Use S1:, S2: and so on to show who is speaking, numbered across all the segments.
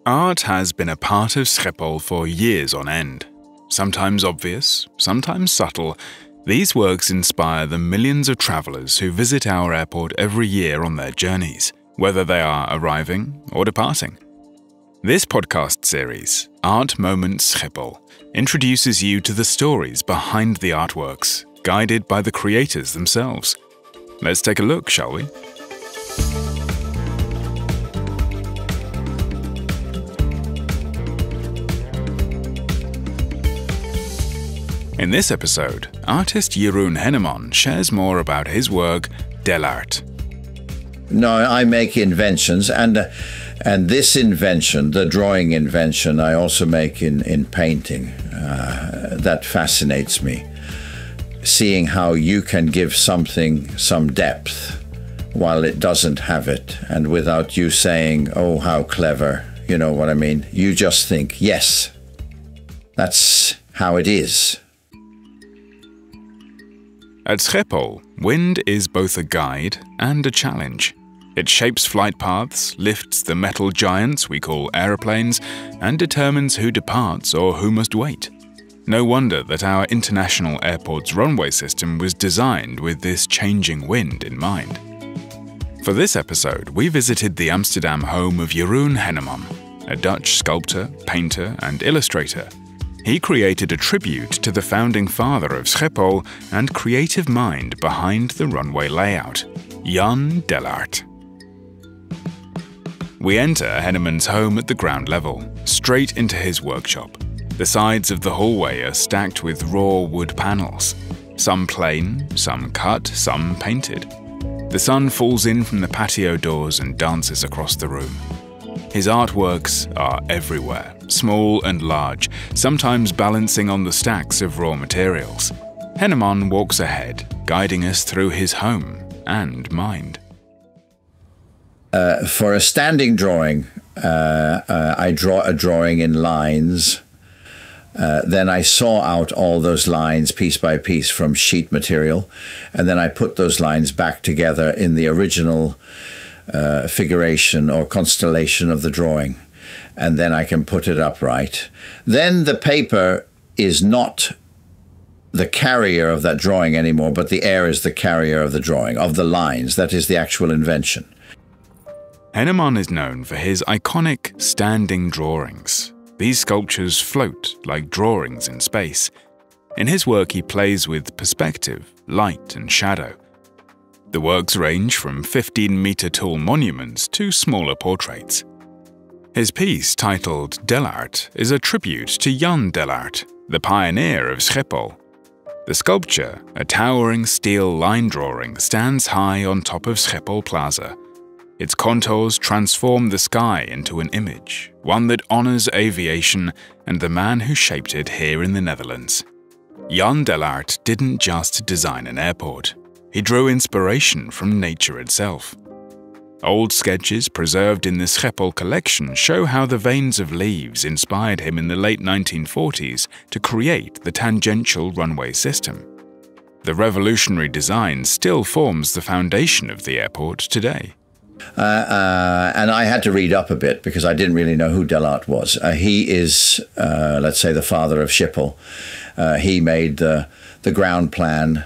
S1: Art has been a part of Schiphol for years on end. Sometimes obvious, sometimes subtle, these works inspire the millions of travellers who visit our airport every year on their journeys, whether they are arriving or departing. This podcast series, Art Moments Schiphol, introduces you to the stories behind the artworks, guided by the creators themselves. Let's take a look, shall we? In this episode, artist Jeroen Henneman shares more about his work, Dellaert.
S2: No, I make inventions, and this invention, the drawing invention, I also make in painting. That fascinates me. Seeing how you can give something some depth while it doesn't have it, and without you saying, oh, how clever, you know what I mean? You just think, yes, that's how it is.
S1: At Schiphol, wind is both a guide and a challenge. It shapes flight paths, lifts the metal giants we call aeroplanes, and determines who departs or who must wait. No wonder that our international airport's runway system was designed with this changing wind in mind. For this episode, we visited the Amsterdam home of Jeroen Henneman, a Dutch sculptor, painter, and illustrator. He created a tribute to the founding father of Schiphol and creative mind behind the runway layout, Jan Dellaert. We enter Henneman's home at the ground level, straight into his workshop. The sides of the hallway are stacked with raw wood panels, some plain, some cut, some painted. The sun falls in from the patio doors and dances across the room. His artworks are everywhere, small and large, sometimes balancing on the stacks of raw materials. Henneman walks ahead, guiding us through his home and mind.
S2: For a standing drawing, I draw a drawing in lines. Then I saw out all those lines piece by piece from sheet material, and then I put those lines back together in the original figuration or constellation of the drawing, and then I can put it upright. Then the paper is not the carrier of that drawing anymore, but the air is the carrier of the drawing, of the lines. That is the actual invention.
S1: Henneman is known for his iconic standing drawings. These sculptures float like drawings in space. In his work, he plays with perspective, light, and shadow. The works range from 15-meter-tall monuments to smaller portraits. His piece, titled Dellaert, is a tribute to Jan Dellaert, the pioneer of Schiphol. The sculpture, a towering steel line drawing, stands high on top of Schiphol Plaza. Its contours transform the sky into an image, one that honors aviation and the man who shaped it here in the Netherlands. Jan Dellaert didn't just design an airport. He drew inspiration from nature itself. Old sketches preserved in the Schiphol collection show how the veins of leaves inspired him in the late 1940s to create the tangential runway system. The revolutionary design still forms the foundation of the airport today.
S2: And I had to read up a bit because I didn't really know who Dellaert was. He is, let's say, the father of Schiphol. He made the ground plan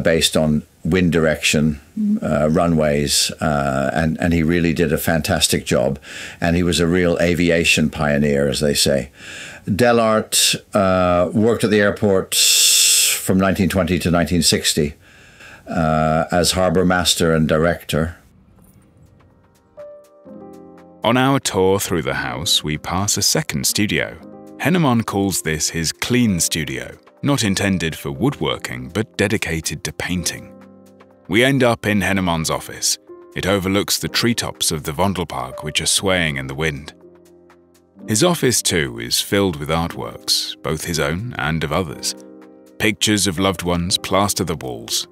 S2: based on wind direction, runways, and he really did a fantastic job. And he was a real aviation pioneer, as they say. Dellaert worked at the airport from 1920 to 1960 as harbour master and director.
S1: On our tour through the house, we pass a second studio. Henneman calls this his clean studio, not intended for woodworking, but dedicated to painting. We end up in Henneman's office. It overlooks the treetops of the Vondelpark, which are swaying in the wind. His office, too, is filled with artworks, both his own and of others. Pictures of loved ones plaster the walls.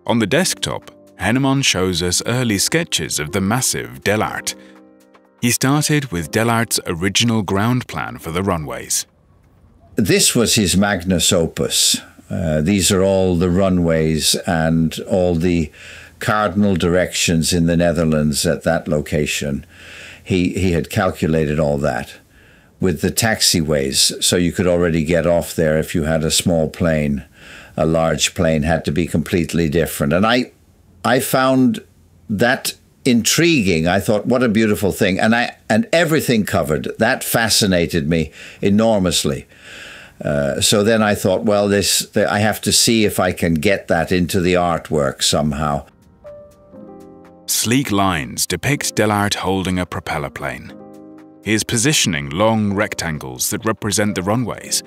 S1: On the desktop, Henneman shows us early sketches of the massive Dellaert. He started with Dellaert's original ground plan for the runways.
S2: This was his magnus opus. These are all the runways and all the cardinal directions in the Netherlands at that location. He had calculated all that with the taxiways, so you could already get off there if you had a small plane. A large plane had to be completely different. And I found that intriguing. I thought, what a beautiful thing. And everything covered. That fascinated me enormously. So then I thought, well, I have to see if I can get that into the artwork somehow.
S1: Sleek lines depict Dellaert holding a propeller plane. He is positioning long rectangles that represent the runways.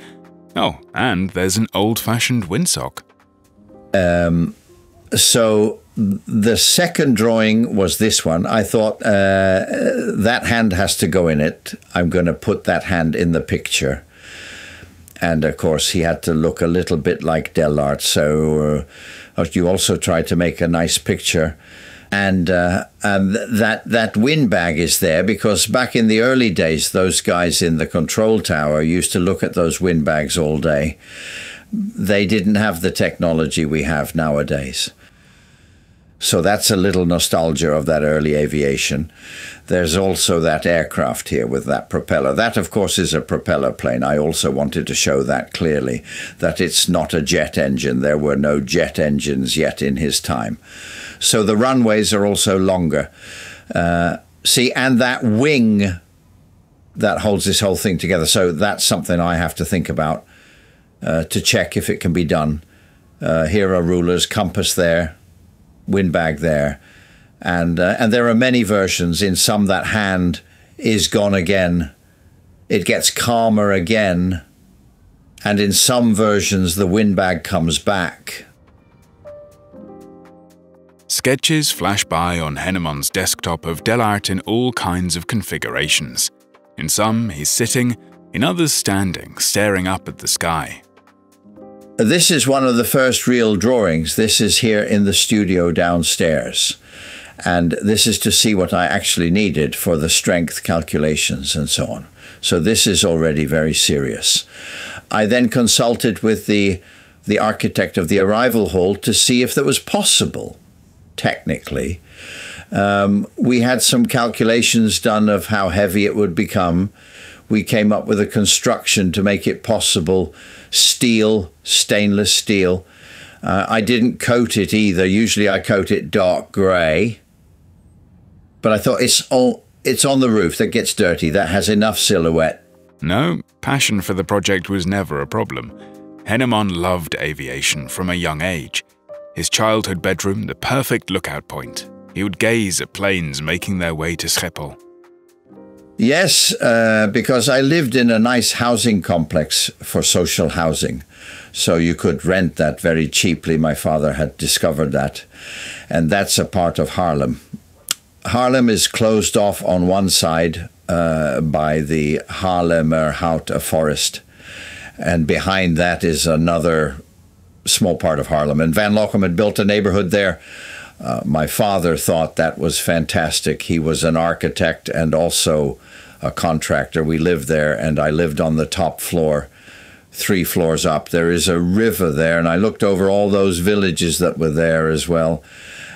S1: Oh, and there's an old-fashioned windsock.
S2: So the second drawing was this one. I thought that hand has to go in it. I'm going to put that hand in the picture. And of course, he had to look a little bit like Dellaert. So you also tried to make a nice picture. And that windbag is there because back in the early days, those guys in the control tower used to look at those windbags all day. They didn't have the technology we have nowadays. So that's a little nostalgia of that early aviation. There's also that aircraft here with that propeller. That, of course, is a propeller plane. I also wanted to show that clearly, that it's not a jet engine. There were no jet engines yet in his time. So the runways are also longer. See, and that wing that holds this whole thing together. So that's something I have to think about to check if it can be done. Here are rulers, compass there, windbag there. And there are many versions. In some, that hand is gone again. It gets calmer again. And in some versions, the windbag comes back.
S1: Sketches flash by on Henneman's desktop of Dellaert in all kinds of configurations. In some, he's sitting, in others standing, staring up at the sky.
S2: This is one of the first real drawings. This is here in the studio downstairs. And this is to see what I actually needed for the strength calculations and so on. So this is already very serious. I then consulted with the architect of the arrival hall to see if that was possible, technically. We had some calculations done of how heavy it would become. We came up with a construction to make it possible. Steel, stainless steel. I didn't coat it either. Usually I coat it dark grey. But I thought it's on the roof. That gets dirty. That has enough silhouette.
S1: No, passion for the project was never a problem. Henneman loved aviation from a young age. His childhood bedroom, the perfect lookout point. He would gaze at planes making their way to Schiphol.
S2: Yes, because I lived in a nice housing complex for social housing. So you could rent that very cheaply. My father had discovered that. And that's a part of Haarlem. Haarlem is closed off on one side by the Haarlemmerhout, a forest. And behind that is another small part of Haarlem. And Van Lochem had built a neighborhood there. My father thought that was fantastic. He was an architect and also a contractor. We lived there, and I lived on the top floor, 3 floors up. There is a river there, and I looked over all those villages that were there as well.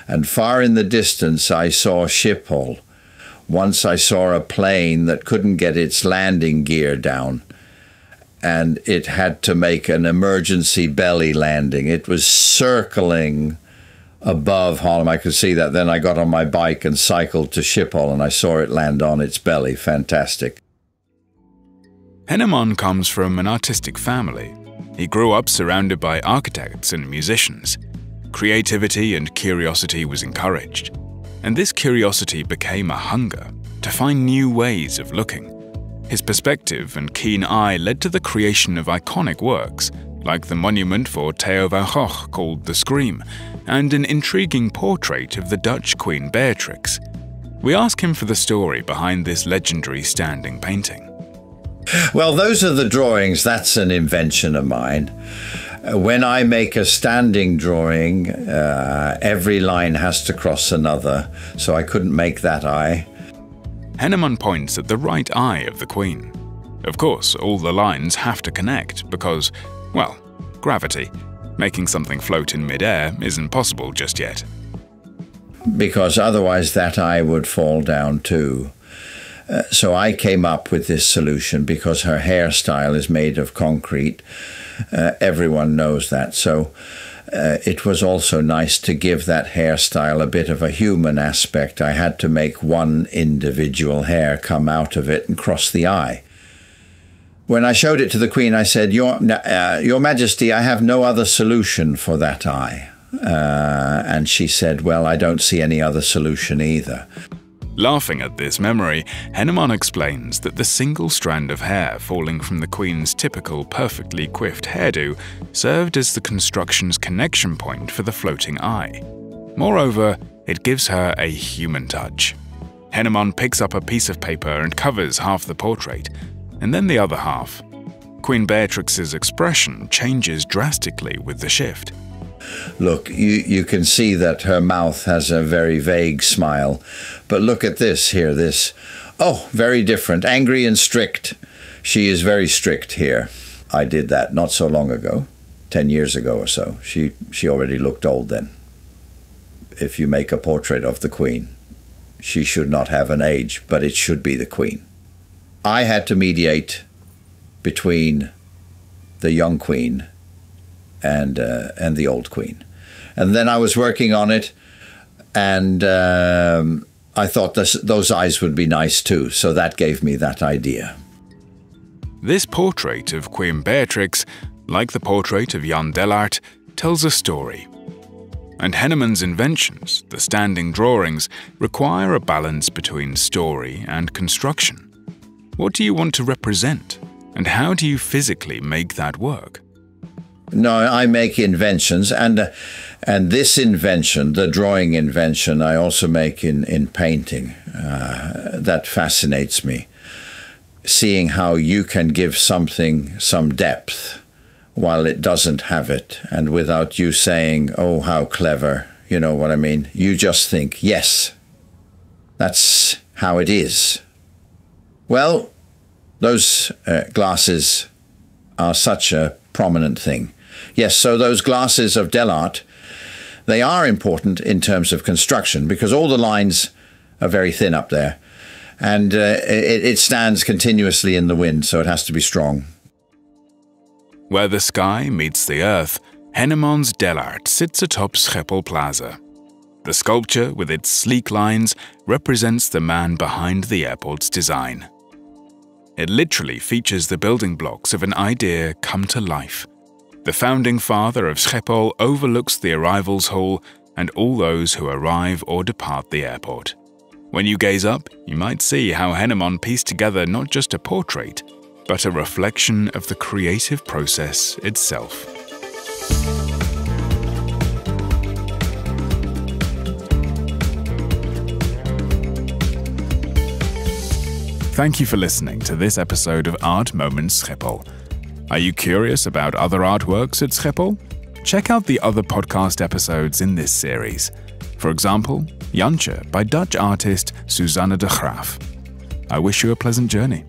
S2: And far in the distance, I saw Schiphol. Once I saw a plane that couldn't get its landing gear down, and it had to make an emergency belly landing. It was circling above Haarlem. I could see that. Then I got on my bike and cycled to Schiphol, and I saw it land on its belly. Fantastic.
S1: Henneman comes from an artistic family. He grew up surrounded by architects and musicians. Creativity and curiosity was encouraged. And this curiosity became a hunger to find new ways of looking. His perspective and keen eye led to the creation of iconic works, like the monument for Theo van Gogh called The Scream, and an intriguing portrait of the Dutch Queen Beatrix. We ask him for the story behind this legendary standing painting.
S2: Well, those are the drawings. That's an invention of mine. When I make a standing drawing, every line has to cross another, so I couldn't make that eye.
S1: Henneman points at the right eye of the Queen. Of course, all the lines have to connect because, well, gravity. Making something float in mid-air isn't possible just yet.
S2: because otherwise that eye would fall down too. So I came up with this solution because her hairstyle is made of concrete. Everyone knows that. So it was also nice to give that hairstyle a bit of a human aspect. I had to make one individual hair come out of it and cross the eye. When I showed it to the Queen, I said, Your Majesty, I have no other solution for that eye. And she said, well, I don't see any other solution either.
S1: Laughing at this memory, Henneman explains that the single strand of hair falling from the Queen's typical perfectly coiffed hairdo served as the construction's connection point for the floating eye. Moreover, it gives her a human touch. Henneman picks up a piece of paper and covers half the portrait, and then the other half. Queen Beatrix's expression changes drastically with the shift.
S2: Look, you can see that her mouth has a very vague smile. But look at this here, this. Oh, very different, angry and strict. She is very strict here. I did that not so long ago, 10 years ago or so. She already looked old then. If you make a portrait of the Queen, she should not have an age, but it should be the Queen. I had to mediate between the young Queen and the old Queen. And then I was working on it, and I thought those eyes would be nice too, so that gave me that idea.
S1: This portrait of Queen Beatrix, like the portrait of Jan Dellaert, tells a story. And Henneman's inventions, the standing drawings, require a balance between story and construction. What do you want to represent, and how do you physically make that work?
S2: No, I make inventions, and this invention, the drawing invention, I also make in painting. That fascinates me. Seeing how you can give something some depth while it doesn't have it, and without you saying, oh, how clever, you know what I mean? You just think, yes, that's how it is. Well, those glasses are such a prominent thing. Yes, so those glasses of Dellaert, they are important in terms of construction because all the lines are very thin up there, and it stands continuously in the wind, so it has to be strong.
S1: Where the sky meets the earth, Henneman's Dellaert sits atop Schiphol Plaza. The sculpture, with its sleek lines, represents the man behind the airport's design. It literally features the building blocks of an idea come to life. The founding father of Schiphol overlooks the arrivals hall and all those who arrive or depart the airport. When you gaze up, you might see how Henneman pieced together not just a portrait, but a reflection of the creative process itself. Thank you for listening to this episode of Art Moments Schiphol. Are you curious about other artworks at Schiphol? Check out the other podcast episodes in this series. For example, Jantje by Dutch artist Susanne de Graaf. I wish you a pleasant journey.